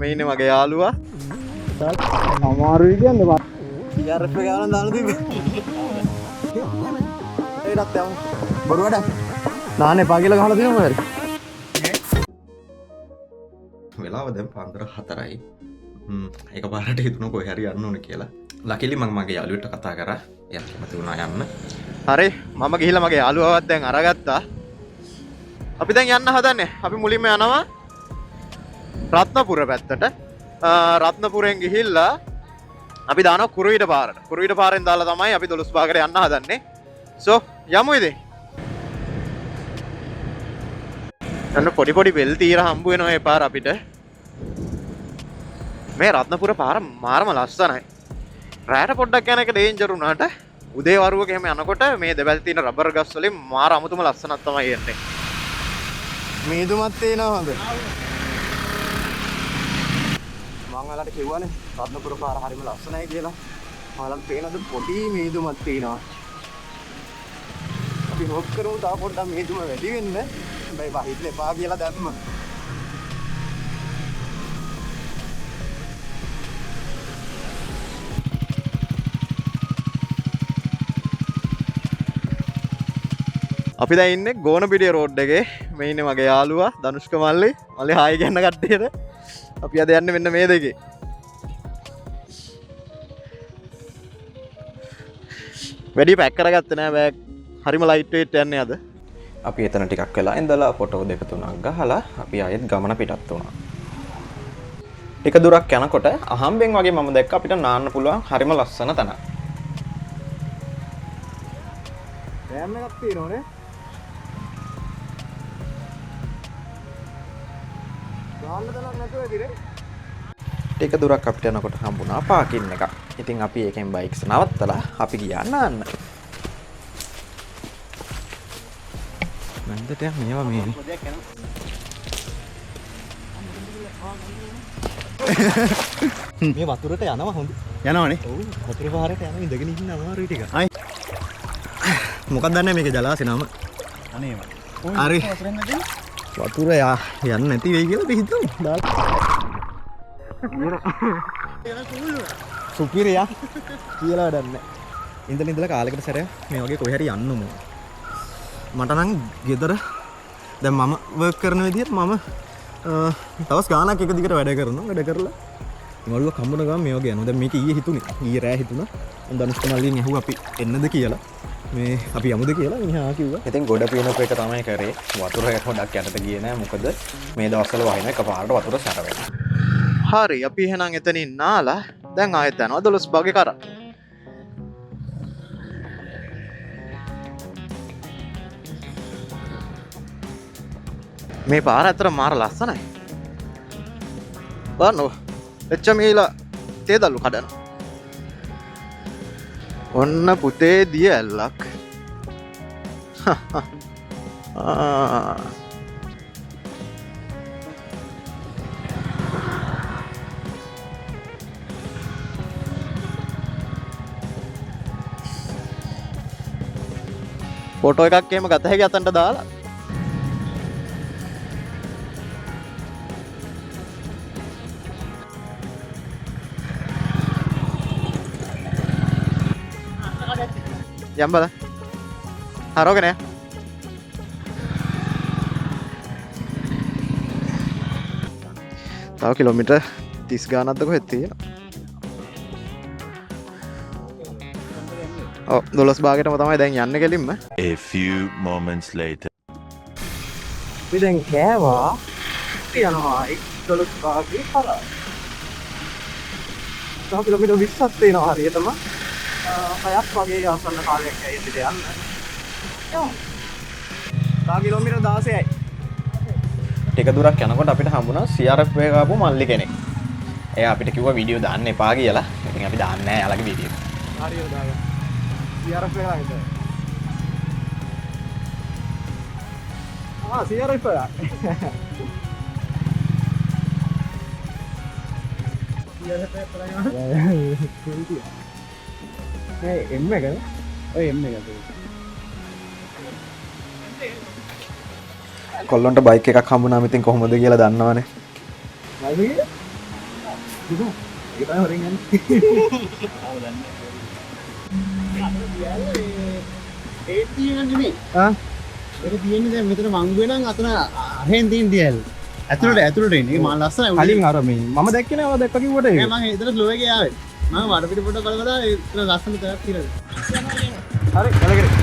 මේ ඉන්නේ මගේ යාළුවා. අමාරුයි කියන්නේ මම. CRF එක ගානක් දාලා තිබ්බේ. ඒකට යමු. බොරුවට. නාන්න එපා කියලා ගහලා තියෙනවා මොකද? වෙලාව දැන් පාන්දර 4යි. එකපාරට හිතුණා කොහේ හරි යන්න ඕනේ කියලා. ලකිලි මම මගේ යාළුවෙක්ට කතා කරා. එයා කැමති වුණා යන්න. හරි මම ගිහිල්ලා මගේ යාළුවාවත් දැන් අරගත්තා. අපි දැන් යන්න හදන්නේ. අපි මුලින්ම යනවා රත්නපුර පැත්තට. රත්නපුරෙන් ගිහිල්ලා අපි දානවා කුරුවිට පාරට. කුරුවිට පාරෙන් දාලා තමයි අපි දොළොස් භාගයට යන්න හදන්නේ. සෝ යමු ඉතින්. අන්න පොඩි වෙල් තීර හම්බ වෙනවා මේ පාර අපිට. මේ රත්නපුර පාර මාරම ලස්සනයි. රැට පොඩ්ඩක් යන එක ඩේන්ජර් වුණාට උදේ වරුවක එහෙම යනකොට මේ දෙවැල් තියෙන රබර් ගස් වලින් මාර අමුතුම ලස්සනක් තමයි එන්නේ. මීදුමක් තියෙනවා හොඳ. මම ඔයාලට කිව්වනේ රත්නපුර පාර හරිම ලස්සනයි කියලා. ඔයාලට පේනද පොඩි මීදුමක් තියෙනවා. අපි හොක් කරමු තා පොඩ්ඩක් මීදුම වැඩි වෙන්න. හැබැයි වහින්න එපා කියලා දැම්ම. අපි දැන් ඉන්නේ ගෝනපිටිය රෝඩ් එකේ. මේ ඉන්නේ මගේ යාළුවා ධනුෂ්ක මල්ලි. මල්ලි හායි කියන්න කට්ටියට. අපි අද යන්නේ මෙන්න මේ දෙකේ. වැඩි පැක් කරගත්තේ නෑ බෑග්. හරිම ලයිට් වෙයිට් යන්නේ අද. අපි එතන ටිකක් වෙලා ඉඳලා ෆොටෝ දෙක තුනක් ගහලා අපි ආයෙත් ගමන පිටත් වුණා. ටික දුරක් යනකොට අහම්බෙන් වගේ මම දැක්ක අපිට නාන්න පුළුවන් හරිම ලස්සන තැනක්. රෑම් එකක් තියෙනවනේ. ගාන්න තනක් නැතුව ඇදිනේ. ටික දුරක් අපිට යනකොට හම්බුණා පාකින් එකක්. ඉතින් අපි ඒකෙන් බයික්ස් නවත්තලා අපි ගියා නාන්න. මන්දට මේවා මේ මේ වතුරට යනවා හොඳ. යනවනේ. ඔව් වතුර පාරට යනවා ඉඳගෙන ඉන්න අමාරුයි ටික. අය මොකක්ද දන්නේ මේක ජලාශේ නම. අනේ හරි. වතුර යන්නේ නැති වෙයි කියලා අපි හිතමු. සුපිරියා කියලා වැඩක් නැහැ. ඉඳලා කාලෙකට සැරයක් මේ වගේ කොහේ හරි යන්න ඕන. මට නම් ගෙදර දැන් මම වර්ක් කරන විදිහට මම තවස් ගානක් එක දිගට වැඩ කරලා මළුව කම්බුන ගාම මේ වගේ යනවා. දැන් මේක ඊයේ හිතුනේ. ඊයේ රෑ හිතුණා. මම ධනුෂ්ක මල්ලියෙන් ඇහුවා අපි එන්නද කියලා. මේ අපි යමුද කියලා මිනිහා කිව්වා. ඉතින් ගොඩ පිනපු එක තමයි කරේ. වතුර පොඩක් යටට ගියේ නෑ. මොකද මේ දවස්වල වහින එකපාරට වතුර සැර වෙනවා. හරි අපි එහෙනම් එතනින් නාලා දැන් ආයෙත් යනවා දොළොස් භාගේ කරා. මේ පාර ඇත්තට මාර ලස්සනයි. බලන්න එච්චම ගිහලා තේදල්ලු කඩන. ඔන්න පුතේ දිය ඇල්ලක්. ෆොටෝ එකක් එහෙම ගත හැකි අතන්ට දාලා. යම් බල. හරෝගෙන ය. තව කිලෝමීටර් 30 ගානක්ද කොහෙද තියෙනවා. ඔව් 12 භාගයටම තමයි දැන් යන්නේ කෙලින්ම. A few moments later. අපි දැන් කෑවා. යනවා 12 භාගයේ කරා. තව කිලෝමීටර් 20ක් තියෙනවා හරියටම. 6ක් වගේ ආසන්න කාලයක් ඇවිත් යන්න. යමු. තව කිලෝමීටර් 16යි. ටික දුරක් යනකොට අපිට හම්බුණා CRF එක ආපු මල්ලි කෙනෙක්. එයා අපිට කිව්වා වීඩියෝ දාන්න එපා කියලා. ඉතින් අපි දාන්නේ නැහැ යාළගේ වීඩියෝ. හරියට දාගන්න. CRF එක ළඟට. CRF එක. එම් එකද? ඔය එම් එකද? කොල්ලොන්ට බයික් එකක් හම්බුනාම ඉතින් කොහොමද කියලා දන්නවනේ. ඒක තමයි හොරෙන් යන්නේ. ඒ තියෙන නෙමෙයි. ආ ඒක තියෙන්නේ දැන් මෙතන මංගුවේ නම් අතන අහෙන් තියෙන දියල්. ඇතුළට එන්නේ. මම ලස්සනයි. කලින් අර මේ මම දැක්කේ නෑ ඔය දැක්ක කිව්වට ඒක. මම එතන ස්ලෝ එකේ ආවේ. මම වඩපිට පොඩ බලලා එතන ලස්සන තැනක් කියලා. හරි කලකට.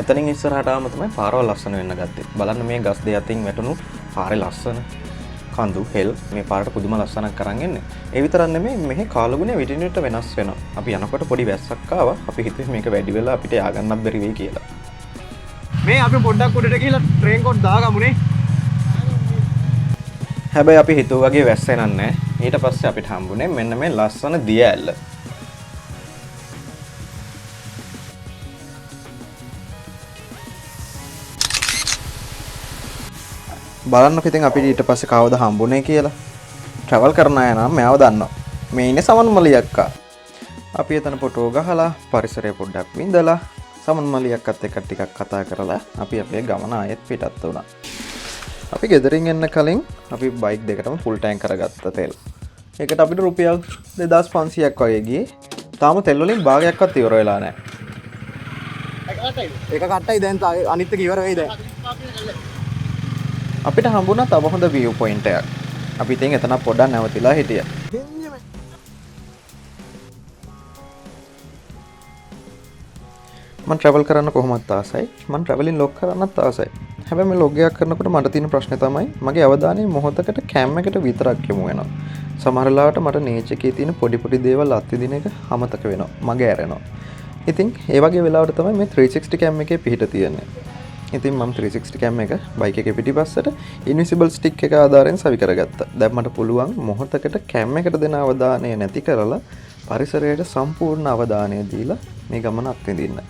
එතනින් ඉස්සරහට ආවම තමයි පාරවල් ලස්සන වෙන්න ගත්තේ. බලන්න මේ ගස් දෙක අතින් වැටුණු පාරේ ලස්සන කඳු හෙල් මේ පාරට පුදුම ලස්සනක් කරන් එන්නේ. ඒ විතරක් නෙමෙයි මෙහි කාලගුණය විටින් විට වෙනස් වෙනවා. අපි යනකොට පොඩි වැස්සක් ආවා. අපි හිතුවේ මේක වැඩි වෙලා අපිට ය아가න්නත් බැරි වෙයි කියලා. මේ අපි පොඩ්ඩක් උඩට ගිහලා ට්‍රේන් කෝඩ් දාගමුනේ. හැබැයි අපි හිතුවා වගේ වැස්ස එනන්නේ නැහැ. ඊට පස්සේ අපිට හම්බුනේ මෙන්න මේ ලස්සන දිය ඇල්ල. බලන්නකො ඉතින් අපිට ඊට පස්සේ කවද හම්බුනේ කියලා. ට්‍රැවල් කරන අය නම් මෙයාව දන්නවා. මේ ඉන්නේ සමන්මලි අක්කා. අපි එතන ෆොටෝ ගහලා පරිසරය පොඩ්ඩක් විඳලා සමන්මලි අක්කත් එක්ක ටිකක් කතා කරලා අපි අපේ ගමන ආයෙත් පිටත් වුණා. අපි ගෙදරින් එන්න කලින් අපි බයික් දෙකටම ෆුල් ටැංක් කරගත්ත තෙල්. ඒකට අපිට රුපියල් 2500ක් වගේ ගියේ. තාම තෙල් වලින් භාගයක්වත් ඉවර වෙලා නැහැ. ඒක කට්ටයි දැන් අනිත් එක ඉවර වෙයි දැන්. අපිට හම්බුණා තව හොඳ view point එකක්. අපි ඉතින් එතන පොඩ්ඩක් නැවතිලා හිටියා. මම travel කරන්න කොහොමත් ආසයි. මම traveling log කරන්නත් ආසයි. හැබැයි මේ log එකක් කරනකොට මට තියෙන ප්‍රශ්නේ තමයි මගේ අවධානය මොහොතකට cam එකට විතරක් යොමු වෙනවා. සමහර වෙලාවට මට nature එකේ තියෙන පොඩි දේවල් අත්විඳින එක අමතක වෙනවා. මගේ ඇරෙනවා. ඉතින් ඒ වගේ වෙලාවට තමයි මේ 360 cam එකේ පිහිට තියෙන්නේ. ඉතින් මම 360 cam එක බයික් එකේ පිටිපස්සට invisible stick එක ආධාරයෙන් සවි කරගත්තා. දැන් මට පුළුවන් මොහොතකට cam එකට දෙන අවධානය නැති කරලා පරිසරයට සම්පූර්ණ අවධානය දීලා මේ ගමන අත්විඳින්න.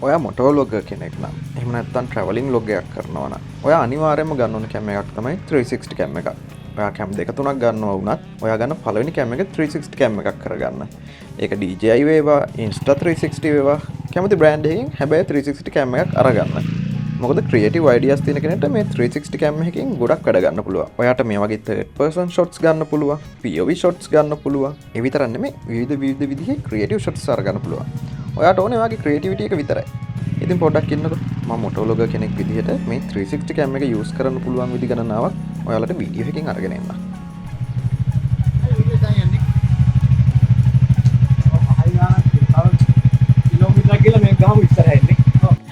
ඔයා මොටෝ ලොගර් කෙනෙක් නම් එහෙම නැත්නම් traveling log එකක් කරනවා නම් ඔයා අනිවාර්යයෙන්ම ගන්න ඕන cam එකක් තමයි 360 cam එක. ඔයා cam දෙක තුනක් ගන්නවා වුණත් ඔයා ගන්න පළවෙනි cam එක 360 cam එකක් කරගන්න. ඒක DJI වේවා, Insta 360 වේවා, කැමති brand එකකින් හැබැයි 360 cam එකක් අරගන්න. මොකද creative ideas තියෙන කෙනෙක්ට මේ 360 cam එකකින් ගොඩක් වැඩ ගන්න පුළුවන්. ඔයාට මේ වගේ third person shots ගන්න පුළුවන්, POV shots ගන්න පුළුවන්. ඒ විතරක් නෙමෙයි විවිධ විදිහේ creative shots අරගන්න පුළුවන්. ඔයාට ඕනේ වගේ creativity එක විතරයි. ඉතින් පොඩ්ඩක් ඉන්නකො මම මොටෝලොගර් කෙනෙක් විදිහට මේ 360 cam එක use කරන්න පුළුවන් විදි ගණනාවක් ඔයාලට වීඩියෝ එකකින් අරගෙන එන්න.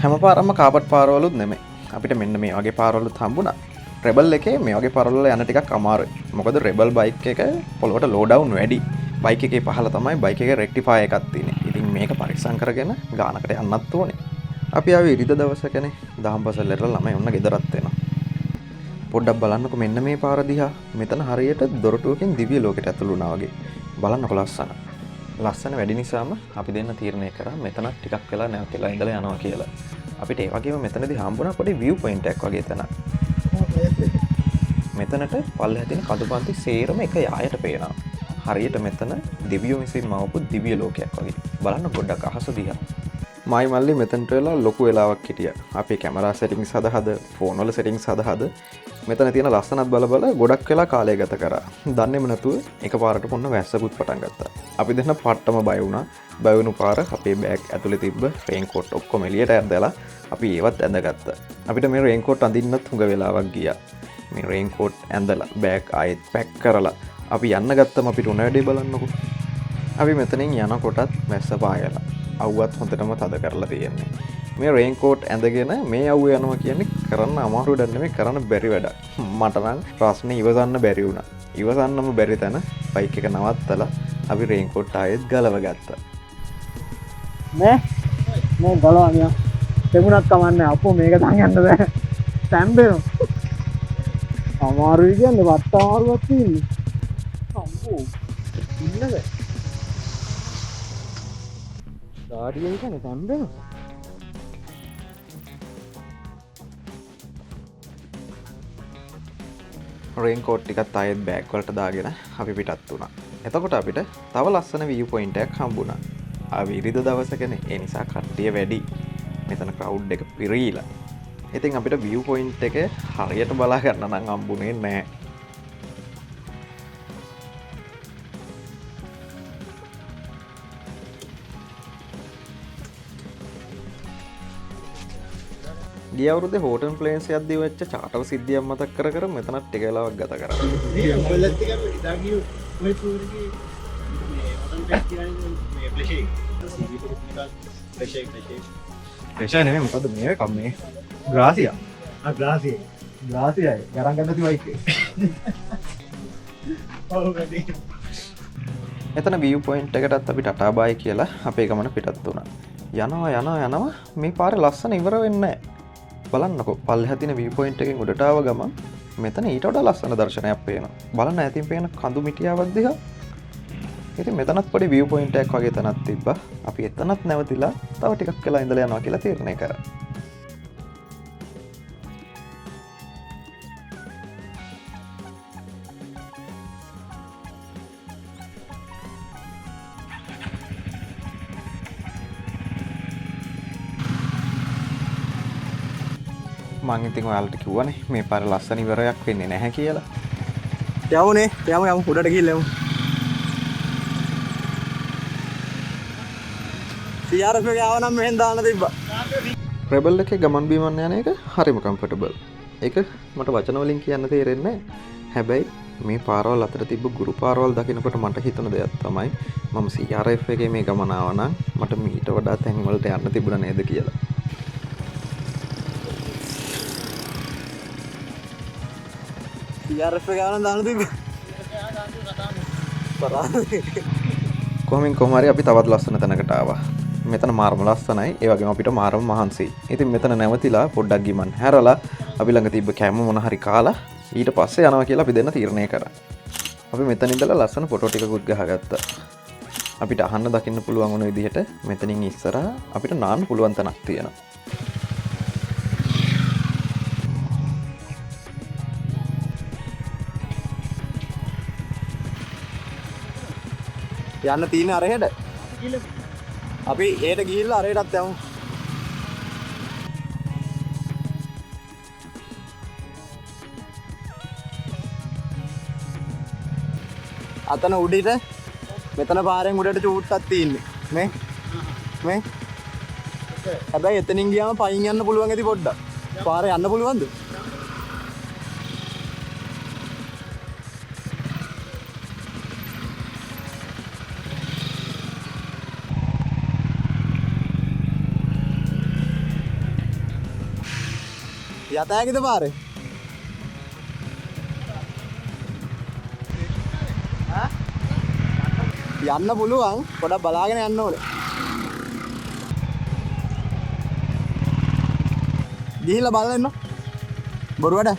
හැම පාරම කාපට් පාරවලුත් නෙමෙයි. අපිට මෙන්න මේ වගේ පාරවලුත් හම්බුණා. රෙබල් එකේ මේ වගේ පාරවල යන ටිකක් අමාරුයි. මොකද රෙබල් බයික් එක පොළොවට ලෝ ඩවුන් වැඩි. බයික් එකේ පහළ තමයි බයික් එකේ රෙක්ටිෆයර් එකක් තියෙන්නේ. ඉතින් මේක පරික්ෂා කරගෙන ගානකට යන්නත් ඕනේ. අපි ආවේ ඉරිදා දවසකනේ. දහම්පසල් වල ළමයි ඔන්න ගෙදරත් එනවා. පොඩ්ඩක් බලන්නකො මෙන්න මේ පාර දිහා. මෙතන හරියට දොරටුවකින් දිව්‍ය ලෝකෙට ඇතුළු වුණා වගේ. බලන්නකො ලස්සන. ලස්සන වැඩි නිසාම අපි දෙන්න තීරණය කරා මෙතන ටිකක් වෙලා නැවතිලා ඉඳලා යනවා කියලා. අපිට ඒ වගේම මෙතනදී හම්බුණා පොඩි view point එකක් වගේ තැනක්. මෙතනට පල්ලෙහා තියෙන කඳුපන්ති සේරම එක යායට පේනවා. හරියට මෙතන දිව්‍ය මිසින් මවපු දිව්‍ය ලෝකයක් වගේ. බලන්න පොඩ්ඩක් අහස දිහා. මයි මල්ලි මෙතනට වෙලා ලොකු වෙලාවක් හිටියා. අපේ කැමරා සෙටින්ග්ස් හද ෆෝන් වල සෙටින්ග්ස් හද මෙතන තියෙන ලස්සනත් බල ගොඩක් වෙලා කාලය ගත කරා. දන්නේම නැතුව එකපාරට පොන්න වැස්සකුත් පටන් ගත්තා. අපි දෙන්න පට්ටම බය වුණා. බය වුණු පාර අපේ බෑග් ඇතුලේ තිබ්බ රේන් කෝට් ඔක්කොම එළියට ඇද්දලා අපි ඒවත් ඇඳගත්තා. අපිට මේ රේන් කෝට් අඳින්නත් හුඟ වෙලාවක් ගියා. මේ රේන් කෝට් ඇඳලා බෑග් ආයෙත් පැක් කරලා අපි යන්න ගත්තම අපිට උණ වැඩේ බලන්නකො. අපි මෙතනින් යනකොටත් වැස්ස පායලා. අවුවත් හොඳටම තද කරලා තියෙන්නේ. මේ රේන් කෝට් ඇඳගෙන මේ අවුව යනවා කියන්නේ කරන්න අමාරු වැඩක් නෙමෙයි කරන්න බැරි වැඩක්. මට නම් ප්‍රශ්නේ ඉවසන්න බැරි වුණා. ඉවසන්නම බැරි තැන බයික් එක නවත්තලා අපි රේන් කෝට් ආයෙත් ගලව ගත්තා. මේ ගලවනියා. දෙමුණක් කමන්නේ අපෝ මේක දාන් යන්න බෑ. තැම්බෙනවා. අමාරුයි කියන්නේ වට අමාරුවක් තියෙන්නේ. අම්මෝ. ඉන්නද? ඩාඩිය කියන්නේ තැම්බෙනවා. රේන් කෝට් ටිකත් ආයෙත් බෑග් වලට දාගෙන අපි පිටත් වුණා. එතකොට අපිට තව ලස්සන view point එකක් හම්බුණා. ආවේ ඉරිදා දවසකනේ. ඒ නිසා කට්ටිය වැඩි. මෙතන ක්‍රවුඩ් එක පිරීලා. ඉතින් අපිට view point එක හරියට බලා ගන්න නම් හම්බුනේ නැහැ. ගිය අවුරුද්දේ හෝටන් ප්ලේන්ස් යද්දී වෙච්ච චාටර් සිද්ධියක් මතක් කර කර මෙතනත් ටික වෙලාවක් ගත කරා. ඔයලත් එක ඉදා ගිය ඔය පූර්ගේ මේ හොටන් ටෙස්ට් කියන්නේ මේ ප්ලේෂේ ප්‍රේෂා නෙමෙයි මොකද්ද මේ කම්මේ ග්‍රාසියා ග්‍රාසිය ග්‍රාසියයි ගරන් ගන්න තිබයි එතන view point එකටත් අපි ටටා බයි කියලා අපේ ගමන පිටත් වුණා. යනවා මේ පාරේ ලස්සන ඉවර වෙන්නේ නැහැ. බලන්නකො පල්ලෙහා තියෙන view point එකෙන් උඩට ආව ගමන් මෙතන ඊට වඩා ලස්සන දර්ශනයක් පේනවා. බලන්න ඈතින් පේන කඳු මිටියාවක් දිහා. ඉතින් මෙතනත් පොඩි view point එකක් වගේ තැනක් තිබ්බා. අපි එතනත් නැවතිලා තව ටිකක් වෙලා ඉඳලා යනවා කියලා තීරණය කරා. මං ඉතින් ඔයාලට කිව්වනේ මේ පාර ලස්සන ඉවරයක් වෙන්නේ නැහැ කියලා. යමුනේ යමු උඩට ගිහින් යමු. CRF එක ආව නම් මෙහෙන් දාන්න තිබ්බා. රෙබල් එකේ ගමන් බිමන් යන එක හරිම කම්ෆර්ටබල්. ඒක මට වචන වලින් කියන්න තේරෙන්නේ නැහැ. හැබැයි මේ පාරවල් අතර තිබ්බ ගුරු පාරවල් දකිනකොට මට හිතුණ දෙයක් තමයි මම CRF එකේ මේ ගමන ආව නම් මට මීට වඩා තැන් වලට යන්න තිබුණා නේද කියලා. CRF එක ආව නම් දාන්න තිබ්බා. කොහොමින් කොහොම හරි අපි තවත් ලස්සන තැනකට ආවා. මෙතන මාරම ලස්සනයි. ඒ වගේම අපිට මාරම මහන්සියි. ඉතින් මෙතන නැවතිලා පොඩ්ඩක් ගිමන් හැරලා අපි ළඟ තිබ්බ කැම මොන හරි කාලා ඊට පස්සේ යනවා කියලා අපි දෙන්න තීරණය කරා. අපි මෙතන ඉඳලා ලස්සන ෆොටෝ ටිකකුත් ගහගත්තා. අපිට අහන්න දකින්න පුළුවන් වුණ විදිහට මෙතනින් ඉස්සරහා අපිට නාන්න පුළුවන් තැනක් තියෙනවා. යන්න තියෙන අරහෙට. අපි ඒට ගිහිල්ලා අරහෙටත් යමු. අතන උඩිට මෙතන පාරෙන් උඩට චූට්ටක් තියෙන්නේ. මේ හැබැයි එතනින් ගියාම පයින් යන්න පුළුවන් ඇති පොඩ්ඩක්. පාරේ යන්න පුළුවන්ද? යතෑගිද පාරේ? යන්න පුළුවන් පොඩක් බලාගෙන යන්න ඕනේ. ගිහිල්ලා බලන්න එන්න. බොරුවට.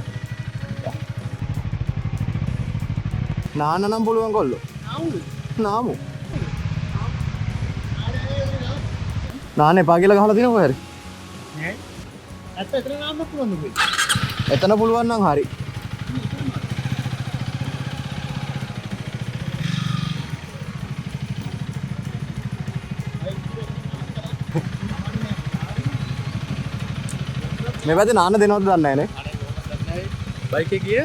නාන්න නම් පුළුවන් කොල්ලෝ. නාමු. නාන්න එපා කියලා ගහලා තියෙනවා කොහේ හරි. නෑ. එතන නාන්න පුළුවන්ද කොයි? එතන පුළුවන් නම් හරි. මේ පැත්තේ නාන්න දෙනවද දන්නේ නැහැ නේ. බයික් එක ගිය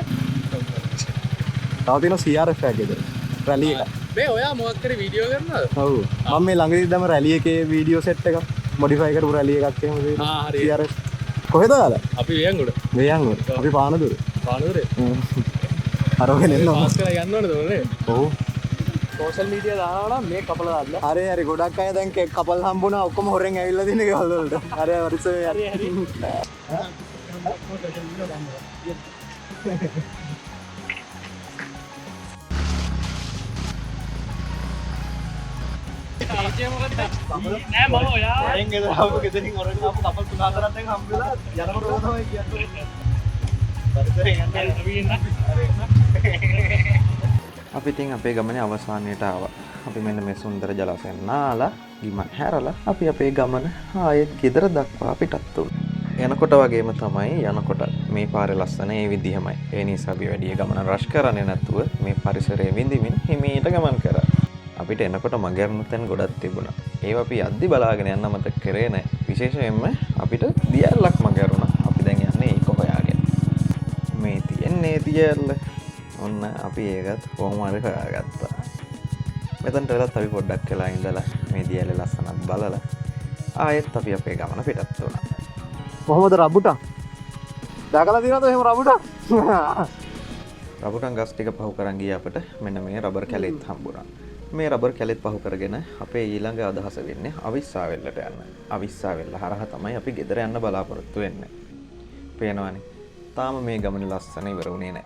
තව තියෙනවා CRF එකක් ගෙදර. රැලි එක. මේ ඔයා මොකක් කරේ වීඩියෝ කරනවද? ඔව්. මම මේ ළඟදී දැම්ම රැලි එකේ වීඩියෝ සෙට් එකක් මොඩිෆයි කරපු රැලි එකක් එහෙම දෙනවා. ආ හරි. CRF. කොහෙද ඔයාලා? අපි වියන්ගොඩ. මෙයන්ගොඩ. අපි පානදුර. පානදුරේ. අරගෙන එන්න. පාස් කරලා යන්න ඕනද ඔනේ? ඔව්. සෝෂල් මීඩියා දානවා නම් මේ කපලා දාන්න. හරි ගොඩක් අය දැන් කපල් හම්බුණා ඔක්කොම හොරෙන් ඇවිල්ලා දින ගෙවල් වලට. හරි වරිසේ හරි හරි. නෑ මම ඔයා එන් ගෙදර ආපු ගෙදරින් ඔරගෙන ආපු කපල් තුන හතරක් දැන් හම්බෙලා යනකොට ඕක තමයි කියන්නේ. පරිසරයෙන් යන්නේ. අපි ඉතින් අපේ ගමනේ අවසානයට ආවා. අපි මෙන්න මේ සුන්දර ජලාශයෙන් නාලා ගිමන් හැරලා අපි අපේ ගමන ආයෙත් ගෙදර දක්වා පිටත් වුණා. යනකොට වගේම තමයි යනකොට මේ පාරේ ලස්සන ඒ විදිහමයි. ඒ නිසා අපි වැඩි ගමන රෂ් කරන්නේ නැතුව මේ පරිසරයේ විඳින්මින් හිමීට ගමන් කරා. අපිට එනකොට මගහැරුණු තැන් ගොඩක් තිබුණා. ඒවා අපි යද්දි බලාගෙන යන්න මතක කරේ නැහැ. විශේෂයෙන්ම අපිට දියැලක් මගහැරුණා. අපි දැන් අන්නේ තියල්ල ඔන්න අපි ඒකත් කොහොමරි හොයාගත්තා. මෙතනට වෙලත් අපි පොඩ්ඩක් වෙලා ඉඳලා මේ දියැල ලස්සනක් බලලා ආයෙත් අපි අපේ ගමන පිටත් වුණා. කොහොමද රබුටා? දැකලා තියෙනවද එහෙම රබුටා? රබුටන් ගස් ටික පහු කරන් ගිය අපිට මෙන්න මේ රබර් කැලෙත් හම්බුණා. මේ රබර් කැලෙත් පහු කරගෙන අපේ ඊළඟ අදහස වෙන්නේ අවිස්සාවෙල්ලට යන්න. අවිස්සාවෙල්ල හරහා තමයි අපි ගෙදර යන්න බලාපොරොත්තු වෙන්නේ. පේනවනේ. තාම මේ ගමන ලස්සන ඉවර වුණේ නැහැ.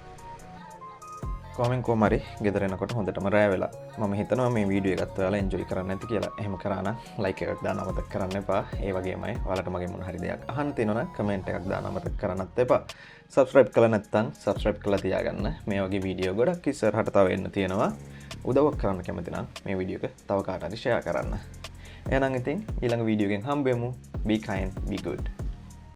කොහොම හරි ගෙදර එනකොට හොඳටම රෑ වෙලා. මම හිතනවා මේ වීඩියෝ එකත් ඔයාලා එන්ජොයි කරන්න ඇති කියලා. එහෙම කරා නම් ලයික් එකක් දාන්න අමතක කරන්න එපා. ඒ වගේමයි ඔයාලට මගේ මොන හරි දෙයක් අහන්න තියෙනවා නම් කමෙන්ට් එකක් දාන්න අමතක කරන්නත් එපා. සබ්ස්ක්‍රයිබ් කළා නැත්නම් සබ්ස්ක්‍රයිබ් කරලා තියාගන්න. මේ වගේ වීඩියෝ ගොඩක් ඉස්සරහට තව එන්න තියෙනවා. උදව්වක් කරන්න කැමති නම් මේ වීඩියෝ එක තව කාට හරි ෂෙයා කරන්න. එහෙනම් ඉතින් ඊළඟ වීඩියෝ එකෙන් හම්බෙමු. Be kind, be good.